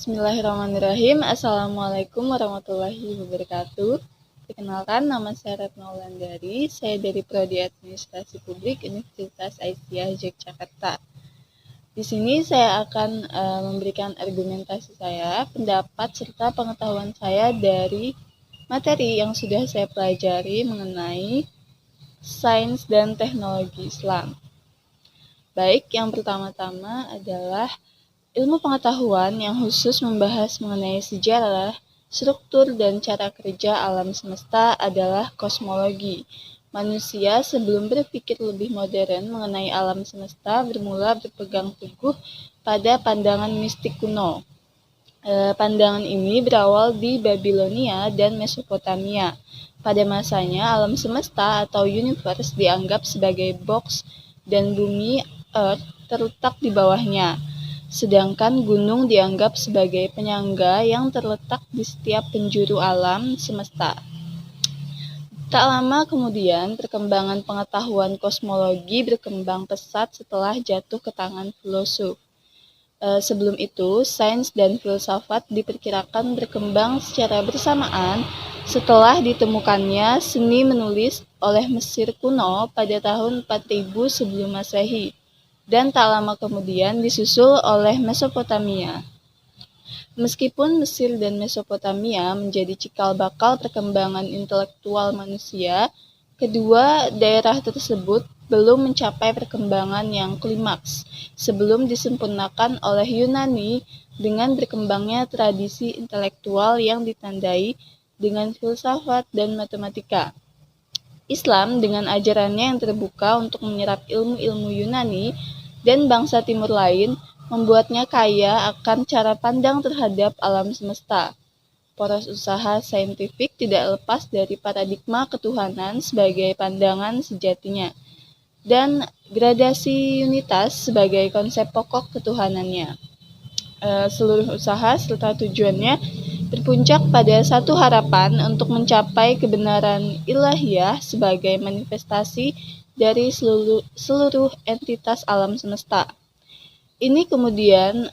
Bismillahirrahmanirrahim. Assalamualaikum warahmatullahi wabarakatuh. Perkenalkan, nama saya Retno Wulandari. Saya dari Prodi Administrasi Publik Universitas Aisyah Yogyakarta. Di sini saya akan memberikan argumentasi saya, pendapat serta pengetahuan saya dari materi yang sudah saya pelajari mengenai sains dan teknologi Islam. Baik, yang pertama-tama adalah ilmu pengetahuan yang khusus membahas mengenai sejarah, struktur, dan cara kerja alam semesta adalah kosmologi. Manusia sebelum berpikir lebih modern mengenai alam semesta bermula berpegang teguh pada pandangan mistik kuno. Pandangan ini berawal di Babilonia dan Mesopotamia. Pada masanya, alam semesta atau universe dianggap sebagai box dan bumi Earth terletak di bawahnya. Sedangkan gunung dianggap sebagai penyangga yang terletak di setiap penjuru alam semesta. Tak lama kemudian, perkembangan pengetahuan kosmologi berkembang pesat setelah jatuh ke tangan filosof. Sebelum itu, sains dan filsafat diperkirakan berkembang secara bersamaan setelah ditemukannya seni menulis oleh Mesir kuno pada tahun 4000 sebelum Masehi. Dan tak lama kemudian disusul oleh Mesopotamia. Meskipun Mesir dan Mesopotamia menjadi cikal bakal perkembangan intelektual manusia, kedua daerah tersebut belum mencapai perkembangan yang klimaks sebelum disempurnakan oleh Yunani dengan berkembangnya tradisi intelektual yang ditandai dengan filsafat dan matematika. Islam dengan ajarannya yang terbuka untuk menyerap ilmu-ilmu Yunani dan bangsa timur lain membuatnya kaya akan cara pandang terhadap alam semesta. Poros usaha saintifik tidak lepas dari paradigma ketuhanan sebagai pandangan sejatinya dan gradasi unitas sebagai konsep pokok ketuhanannya. Seluruh usaha serta tujuannya berpuncak pada satu harapan untuk mencapai kebenaran ilahiyah sebagai manifestasi dari seluruh entitas alam semesta. Ini kemudian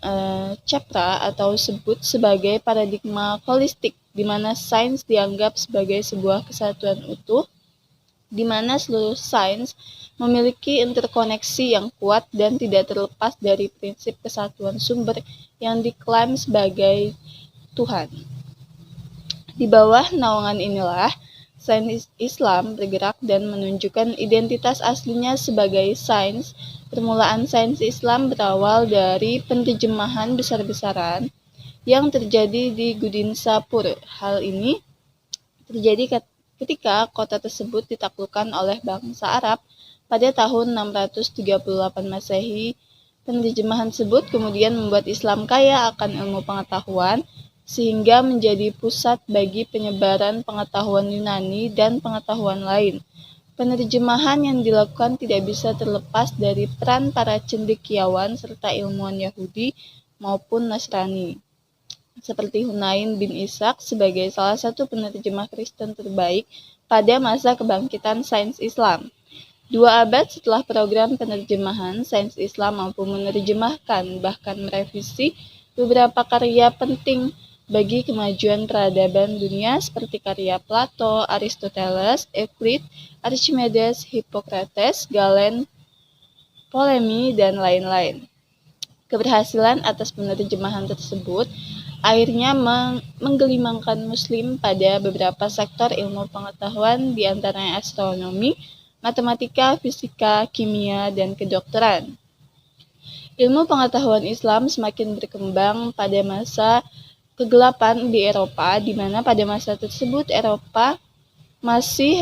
Capra atau sebut sebagai paradigma holistik, di mana sains dianggap sebagai sebuah kesatuan utuh, di mana seluruh sains memiliki interkoneksi yang kuat dan tidak terlepas dari prinsip kesatuan sumber yang diklaim sebagai Tuhan. Di bawah naungan inilah, sains Islam bergerak dan menunjukkan identitas aslinya sebagai sains. Permulaan sains Islam berawal dari penerjemahan besar-besaran yang terjadi di Gudinsapur. Hal ini terjadi ketika kota tersebut ditaklukkan oleh bangsa Arab pada tahun 638 Masehi. Penerjemahan tersebut kemudian membuat Islam kaya akan ilmu pengetahuan, sehingga menjadi pusat bagi penyebaran pengetahuan Yunani dan pengetahuan lain. Penerjemahan yang dilakukan tidak bisa terlepas dari peran para cendekiawan serta ilmuwan Yahudi maupun Nasrani, seperti Hunain bin Ishaq sebagai salah satu penerjemah Kristen terbaik pada masa kebangkitan sains Islam. 2 abad setelah program penerjemahan, sains Islam mampu menerjemahkan bahkan merevisi beberapa karya penting bagi kemajuan peradaban dunia seperti karya Plato, Aristoteles, Euclid, Archimedes, Hippocrates, Galen, Ptolemy, dan lain-lain. Keberhasilan atas penerjemahan tersebut akhirnya menggelimangkan Muslim pada beberapa sektor ilmu pengetahuan, di antaranya astronomi, matematika, fisika, kimia, dan kedokteran. Ilmu pengetahuan Islam semakin berkembang pada masa kegelapan di Eropa, di mana pada masa tersebut Eropa masih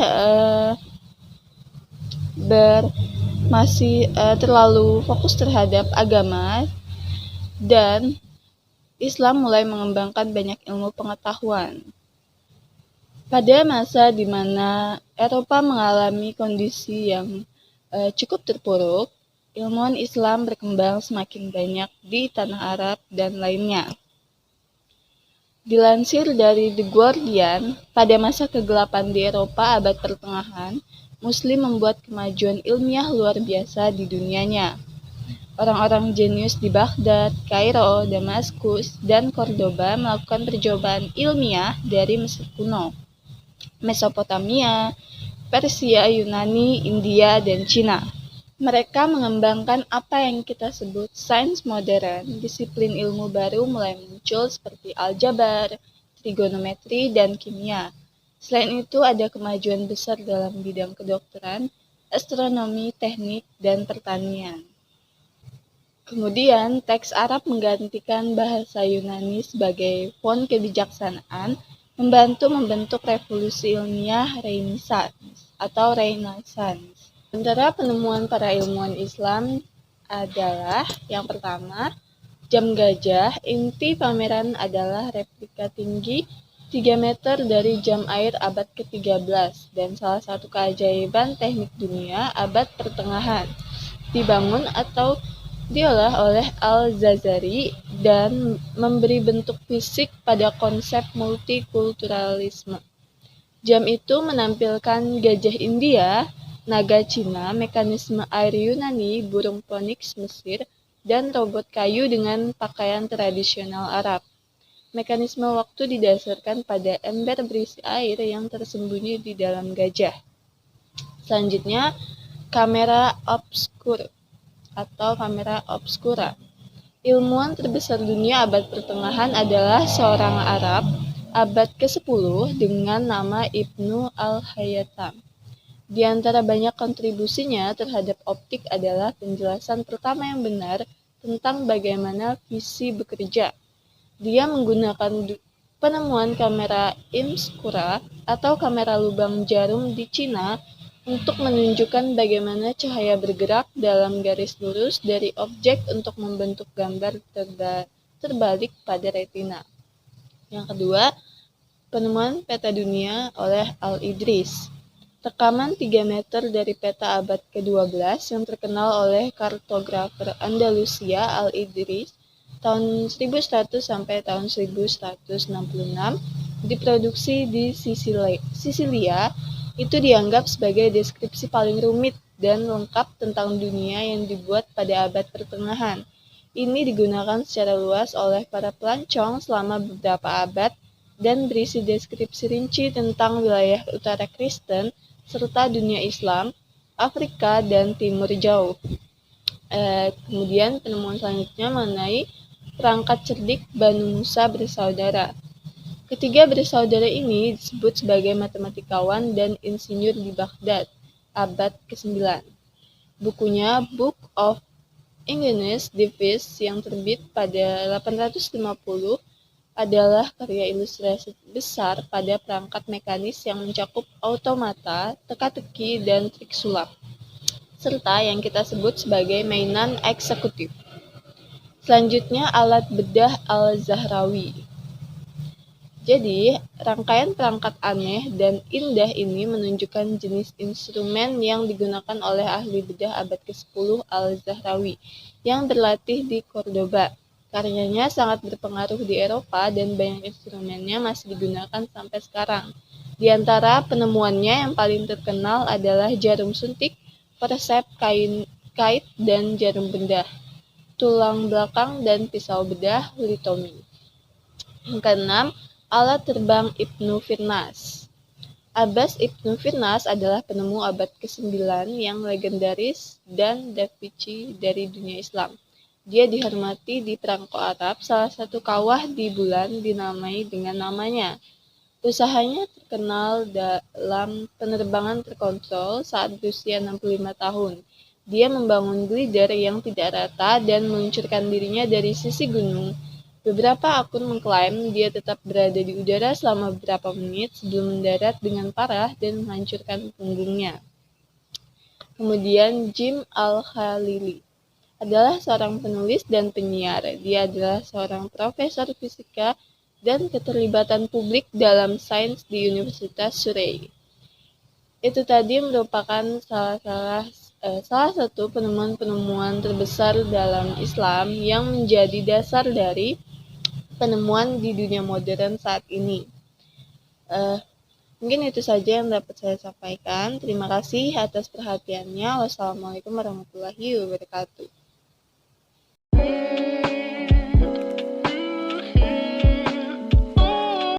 terlalu fokus terhadap agama, dan Islam mulai mengembangkan banyak ilmu pengetahuan. Pada masa di mana Eropa mengalami kondisi yang cukup terpuruk, ilmuwan Islam berkembang semakin banyak di tanah Arab dan lainnya. Dilansir dari The Guardian, pada masa kegelapan di Eropa abad pertengahan, Muslim membuat kemajuan ilmiah luar biasa di dunianya. Orang-orang jenius di Baghdad, Kairo, Damaskus, dan Cordoba melakukan percobaan ilmiah dari Mesir kuno, Mesopotamia, Persia, Yunani, India, dan Cina. Mereka mengembangkan apa yang kita sebut sains modern. Disiplin ilmu baru mulai muncul seperti aljabar, trigonometri, dan kimia. Selain itu, ada kemajuan besar dalam bidang kedokteran, astronomi, teknik, dan pertanian. Kemudian, teks Arab menggantikan bahasa Yunani sebagai font kebijaksanaan, membantu membentuk revolusi ilmiah Renaissance. Antara penemuan para ilmuwan Islam adalah yang pertama, jam gajah. Inti pameran adalah replika tinggi 3 meter dari jam air abad ke-13 dan salah satu keajaiban teknik dunia abad pertengahan. Dibangun atau diolah oleh Al-Jazari dan memberi bentuk fisik pada konsep multikulturalisme. Jam itu menampilkan gajah India, naga Cina, mekanisme air Yunani, burung Phoenix Mesir, dan robot kayu dengan pakaian tradisional Arab. Mekanisme waktu didasarkan pada ember berisi air yang tersembunyi di dalam gajah. Selanjutnya, kamera obscura atau kamera obscura. Ilmuwan terbesar dunia abad pertengahan adalah seorang Arab abad ke-10 dengan nama Ibnu al-Haytham. Di antara banyak kontribusinya terhadap optik adalah penjelasan pertama yang benar tentang bagaimana visi bekerja. Dia menggunakan penemuan kamera obscura atau kamera lubang jarum di Cina untuk menunjukkan bagaimana cahaya bergerak dalam garis lurus dari objek untuk membentuk gambar terbalik pada retina. Yang kedua, penemuan peta dunia oleh Al-Idris. Rekaman 3 meter dari peta abad ke-12 yang terkenal oleh kartografer Andalusia Al-Idris tahun 1100 sampai tahun 1166 diproduksi di Sisilia. Itu dianggap sebagai deskripsi paling rumit dan lengkap tentang dunia yang dibuat pada abad pertengahan. Ini digunakan secara luas oleh para pelancong selama beberapa abad dan berisi deskripsi rinci tentang wilayah utara Kristen serta dunia Islam, Afrika, dan Timur Jauh. Kemudian penemuan selanjutnya mengenai perangkat cerdik Banu Musa bersaudara. Ketiga bersaudara ini disebut sebagai matematikawan dan insinyur di Baghdad, abad ke-9. Bukunya Book of Ingenious Devices yang terbit pada 850 adalah karya ilustrasi besar pada perangkat mekanis yang mencakup automata, teka-teki, dan trik sulap, serta yang kita sebut sebagai mainan eksekutif. Selanjutnya, alat bedah Al-Zahrawi. Jadi, rangkaian perangkat aneh dan indah ini menunjukkan jenis instrumen yang digunakan oleh ahli bedah abad ke-10 Al-Zahrawi yang berlatih di Cordoba. Karyanya sangat berpengaruh di Eropa dan banyak instrumennya masih digunakan sampai sekarang. Di antara penemuannya yang paling terkenal adalah jarum suntik, persep kait dan jarum bedah, tulang belakang dan pisau bedah litomi. Yang keenam, alat terbang Ibnu Firnas. Abbas Ibnu Firnas adalah penemu abad ke-9 yang legendaris dan Da Vinci dari dunia Islam. Dia dihormati di perangko Arab, salah satu kawah di bulan dinamai dengan namanya. Usahanya terkenal dalam penerbangan terkontrol saat berusia 65 tahun. Dia membangun glider yang tidak rata dan meluncurkan dirinya dari sisi gunung. Beberapa akun mengklaim dia tetap berada di udara selama beberapa menit sebelum mendarat dengan parah dan menghancurkan punggungnya. Kemudian Jim Al-Khalili adalah seorang penulis dan penyiar. Dia adalah seorang profesor fisika dan keterlibatan publik dalam sains di Universitas Surrey. Itu tadi merupakan salah satu penemuan-penemuan terbesar dalam Islam yang menjadi dasar dari penemuan di dunia modern saat ini. Mungkin itu saja yang dapat saya sampaikan. Terima kasih atas perhatiannya. Wassalamualaikum warahmatullahi wabarakatuh. Yeah.